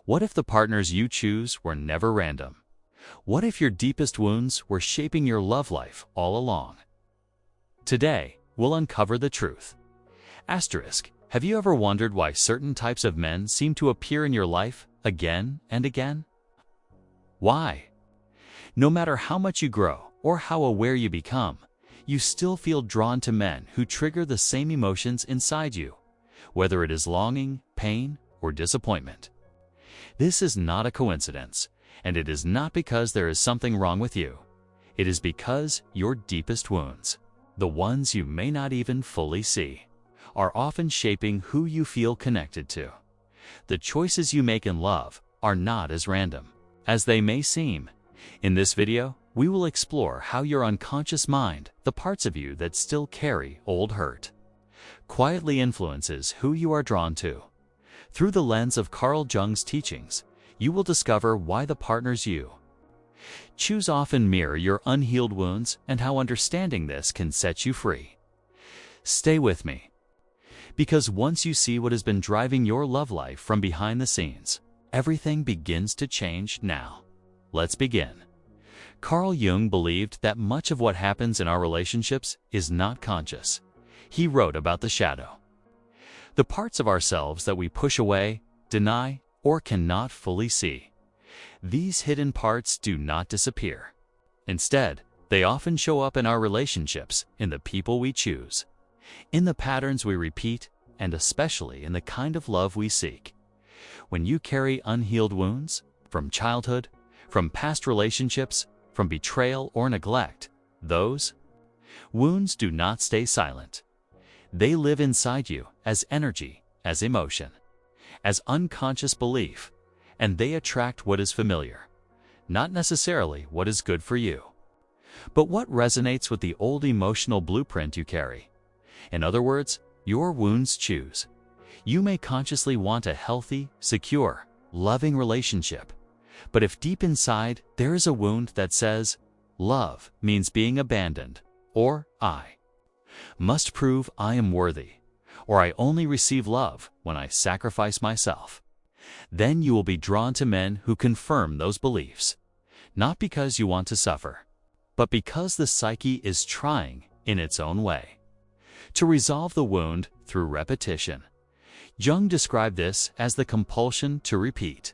What if the partners you choose were never random? What if your deepest wounds were shaping your love life all along? Today, we'll uncover the truth. Asterisk, have you ever wondered why certain types of men seem to appear in your life again and again? Why? No matter how much you grow or how aware you become, you still feel drawn to men who trigger the same emotions inside you, whether it is longing, pain, or disappointment. This is not a coincidence, and it is not because there is something wrong with you. It is because your deepest wounds, the ones you may not even fully see, are often shaping who you feel connected to. The choices you make in love are not as random as they may seem. In this video, we will explore how your unconscious mind, the parts of you that still carry old hurt, quietly influences who you are drawn to. Through the lens of Carl Jung's teachings, you will discover why the partners you choose often mirror your unhealed wounds and how understanding this can set you free. Stay with me, because once you see what has been driving your love life from behind the scenes, everything begins to change now. Let's begin. Carl Jung believed that much of what happens in our relationships is not conscious. He wrote about the shadow, the parts of ourselves that we push away, deny, or cannot fully see. These hidden parts do not disappear. Instead, they often show up in our relationships, in the people we choose, in the patterns we repeat, and especially in the kind of love we seek. When you carry unhealed wounds from childhood, from past relationships, from betrayal or neglect, those wounds do not stay silent. They live inside you as energy, as emotion, as unconscious belief, and they attract what is familiar, not necessarily what is good for you, but what resonates with the old emotional blueprint you carry. In other words, your wounds choose. You may consciously want a healthy, secure, loving relationship, but if deep inside there is a wound that says, love means being abandoned, or I must prove I am worthy, or I only receive love when I sacrifice myself, then you will be drawn to men who confirm those beliefs, not because you want to suffer, but because the psyche is trying, in its own way, to resolve the wound through repetition. Jung described this as the compulsion to repeat.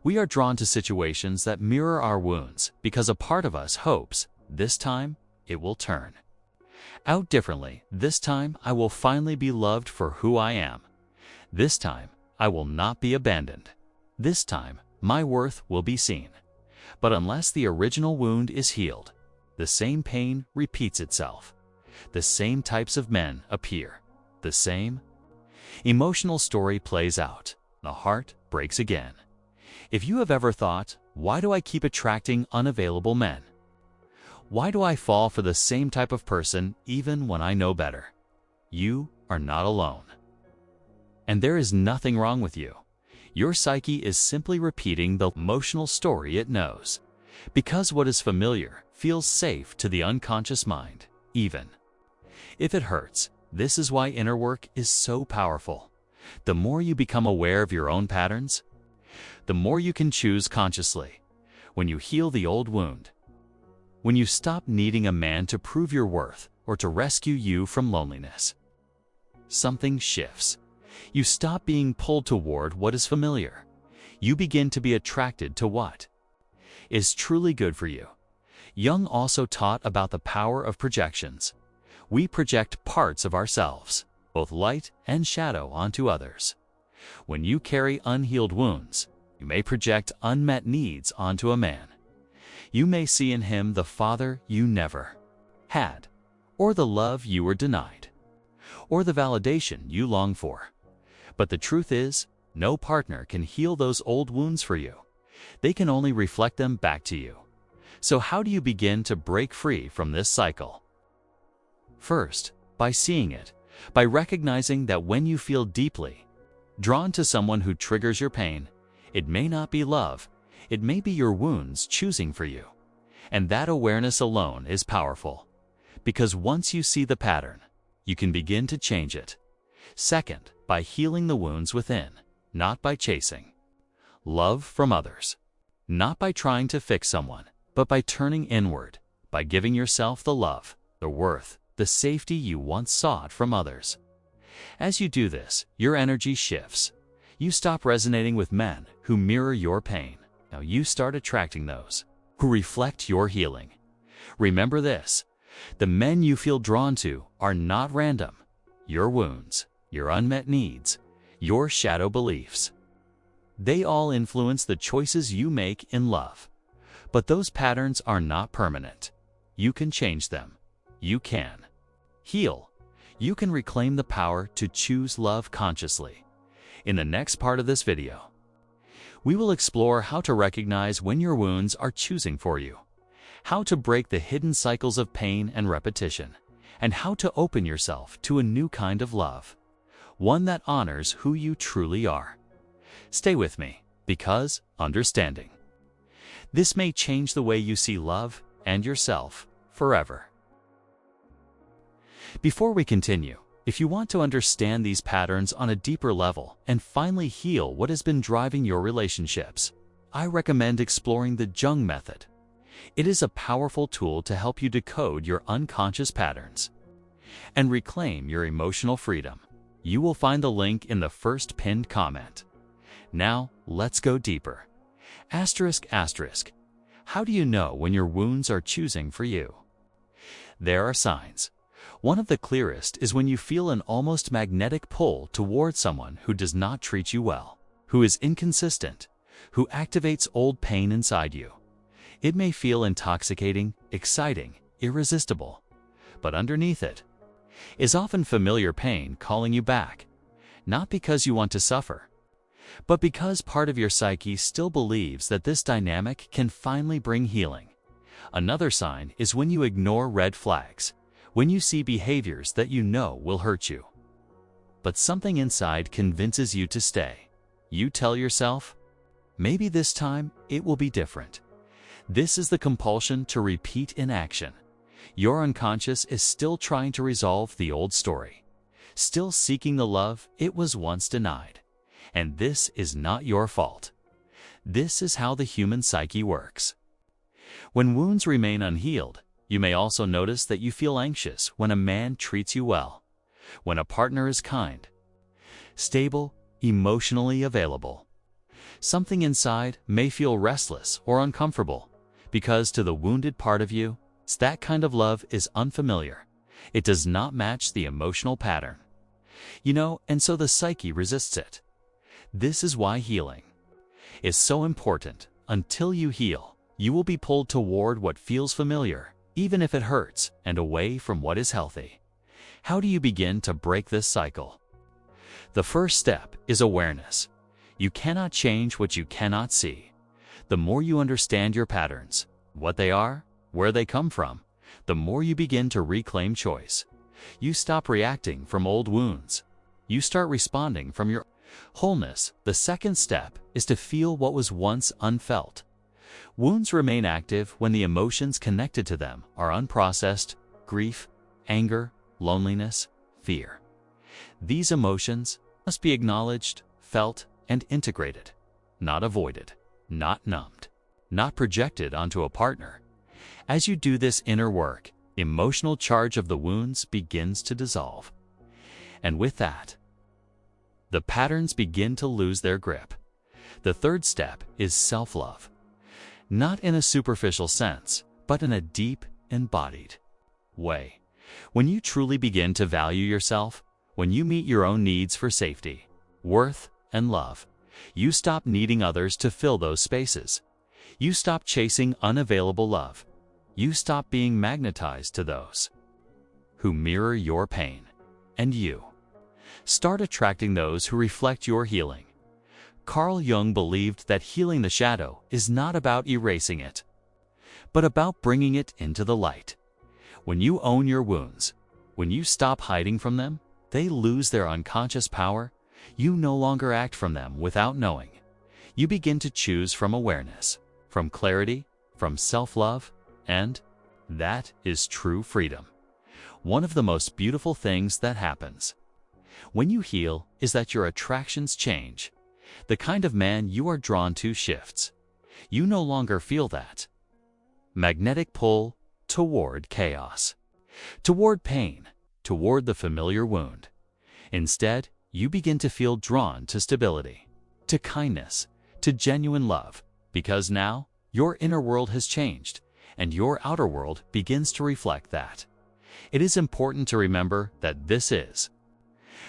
We are drawn to situations that mirror our wounds because a part of us hopes, this time, it will turn out differently. This time, I will finally be loved for who I am. This time, I will not be abandoned. This time, my worth will be seen. But unless the original wound is healed, the same pain repeats itself. The same types of men appear. The same emotional story plays out. The heart breaks again. If you have ever thought, why do I keep attracting unavailable men? Why do I fall for the same type of person even when I know better? You are not alone. And there is nothing wrong with you. Your psyche is simply repeating the emotional story it knows, because what is familiar feels safe to the unconscious mind, even if it hurts. This is why inner work is so powerful. The more you become aware of your own patterns, the more you can choose consciously. When you heal the old wound, when you stop needing a man to prove your worth or to rescue you from loneliness, something shifts. You stop being pulled toward what is familiar. You begin to be attracted to what is truly good for you. Jung also taught about the power of projections. We project parts of ourselves, both light and shadow, onto others. When you carry unhealed wounds, you may project unmet needs onto a man. You may see in him the father you never had, or the love you were denied, or the validation you long for. But the truth is, no partner can heal those old wounds for you. They can only reflect them back to you. So how do you begin to break free from this cycle? First, by seeing it, by recognizing that when you feel deeply drawn to someone who triggers your pain, it may not be love, it may be your wounds choosing for you. And that awareness alone is powerful, because once you see the pattern, you can begin to change it. Second, by healing the wounds within, not by chasing Love from others. Not by trying to fix someone, but by turning inward, by giving yourself the love, the worth, the safety you once sought from others. As you do this, your energy shifts. You stop resonating with men who mirror your pain. Now you start attracting those who reflect your healing. Remember this: the men you feel drawn to are not random. Your wounds, your unmet needs, your shadow beliefs, they all influence the choices you make in love. But those patterns are not permanent. You can change them. You can heal. You can reclaim the power to choose love consciously. In the next part of this video, we will explore how to recognize when your wounds are choosing for you, how to break the hidden cycles of pain and repetition, and how to open yourself to a new kind of love, one that honors who you truly are. Stay with me, because understanding this may change the way you see love and yourself forever. Before we continue, if you want to understand these patterns on a deeper level and finally heal what has been driving your relationships, I recommend exploring the Jung Method. It is a powerful tool to help you decode your unconscious patterns and reclaim your emotional freedom. You will find the link in the first pinned comment. Now, let's go deeper. Asterisk, asterisk. How do you know when your wounds are choosing for you? There are signs. One of the clearest is when you feel an almost magnetic pull toward someone who does not treat you well, who is inconsistent, who activates old pain inside you. It may feel intoxicating, exciting, irresistible, but underneath it is often familiar pain calling you back, not because you want to suffer, but because part of your psyche still believes that this dynamic can finally bring healing. Another sign is when you ignore red flags, when you see behaviors that you know will hurt you, but something inside convinces you to stay. You tell yourself, maybe this time it will be different. This is the compulsion to repeat in action. Your unconscious is still trying to resolve the old story, still seeking the love it was once denied. And this is not your fault. This is how the human psyche works. When wounds remain unhealed, you may also notice that you feel anxious when a man treats you well, when a partner is kind, stable, emotionally available. Something inside may feel restless or uncomfortable, because to the wounded part of you, that kind of love is unfamiliar. It does not match the emotional pattern. And so the psyche resists it. This is why healing is so important. Until you heal, you will be pulled toward what feels familiar, even if it hurts, and away from what is healthy. How do you begin to break this cycle? The first step is awareness. You cannot change what you cannot see. The more you understand your patterns, what they are, where they come from, the more you begin to reclaim choice. You stop reacting from old wounds. You start responding from your wholeness. The second step is to feel what was once unfelt. Wounds remain active when the emotions connected to them are unprocessed: grief, anger, loneliness, fear. These emotions must be acknowledged, felt, and integrated, not avoided, not numbed, not projected onto a partner. As you do this inner work, emotional charge of the wounds begins to dissolve. And with that, the patterns begin to lose their grip. The third step is self-love. Not in a superficial sense, but in a deep, embodied way. When you truly begin to value yourself, when you meet your own needs for safety, worth, and love, you stop needing others to fill those spaces. You stop chasing unavailable love. You stop being magnetized to those who mirror your pain, and you start attracting those who reflect your healing. Carl Jung believed that healing the shadow is not about erasing it, but about bringing it into the light. When you own your wounds, when you stop hiding from them, they lose their unconscious power. You no longer act from them without knowing. You begin to choose from awareness, from clarity, from self-love, and that is true freedom. One of the most beautiful things that happens when you heal is that your attractions change. The kind of man you are drawn to shifts. You no longer feel that magnetic pull toward chaos, toward pain, toward the familiar wound. Instead, you begin to feel drawn to stability, to kindness, to genuine love, because now your inner world has changed and your outer world begins to reflect that. It is important to remember that this is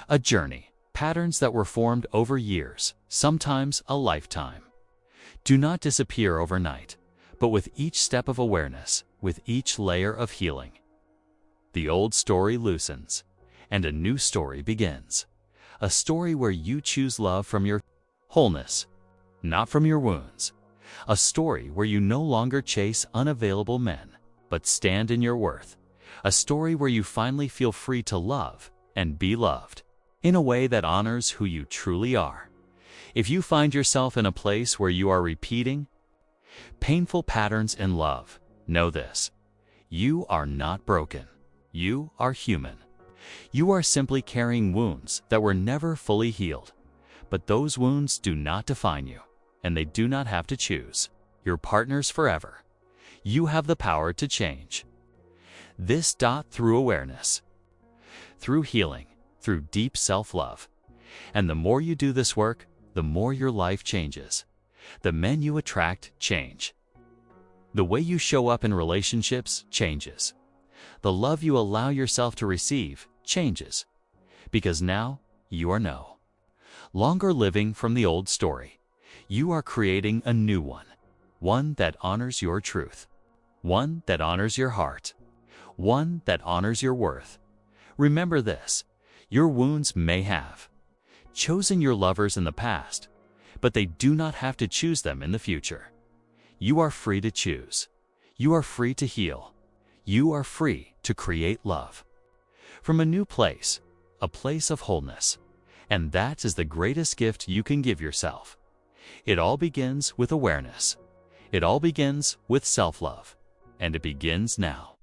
a journey, patterns that were formed over years, sometimes a lifetime. Do not disappear overnight, but with each step of awareness, with each layer of healing. The old story loosens, and a new story begins. A story where you choose love from your wholeness, not from your wounds. A story where you no longer chase unavailable men, but stand in your worth. A story where you finally feel free to love and be loved in a way that honors who you truly are. If you find yourself in a place where you are repeating painful patterns in love, know this: you are not broken. You are human. You are simply carrying wounds that were never fully healed. But those wounds do not define you, and they do not have to choose your partners forever. You have the power to change this through awareness, through healing, through deep self-love. And the more you do this work, the more your life changes. The men you attract change. The way you show up in relationships changes. The love you allow yourself to receive changes. Because now you are no longer living from the old story. You are creating a new one that honors your truth, one that honors your heart, one that honors your worth. Remember this: your wounds may have chosen your lovers in the past, but they do not have to choose them in the future. You are free to choose. You are free to heal. You are free to create love from a new place, a place of wholeness. And that is the greatest gift you can give yourself. It all begins with awareness. It all begins with self-love. And it begins now.